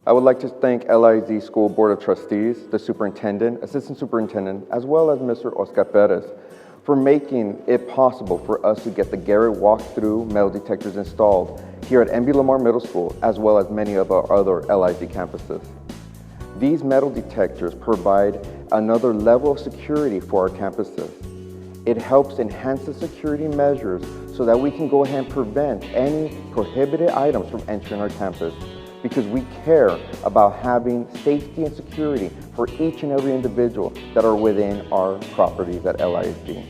I would like to thank LISD School Board of Trustees, the Superintendent, Assistant Superintendent, as well as Mr. Oscar Perez for making it possible for us to get the Garrett walk-through metal detectors installed here at MB Lamar Middle School, as well as many of our other LISD campuses. These metal detectors provide another level of security for our campuses. It helps enhance the security measures so that we can go ahead and prevent any prohibited items from entering our campus, because we care about having safety and security for each and every individual that are within our properties at LISD.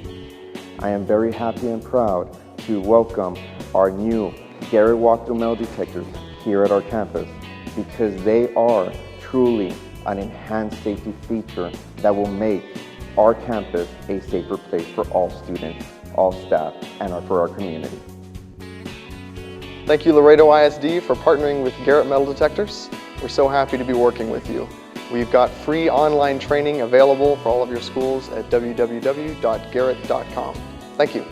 I am very happy and proud to welcome our new Garrett walk-through metal detectors here at our campus, because they are truly an enhanced safety feature that will make our campus a safer place for all students, all staff, and for our community. Thank you, Laredo ISD, for partnering with Garrett Metal Detectors. We're so happy to be working with you. We've got free online training available for all of your schools at www.garrett.com. Thank you.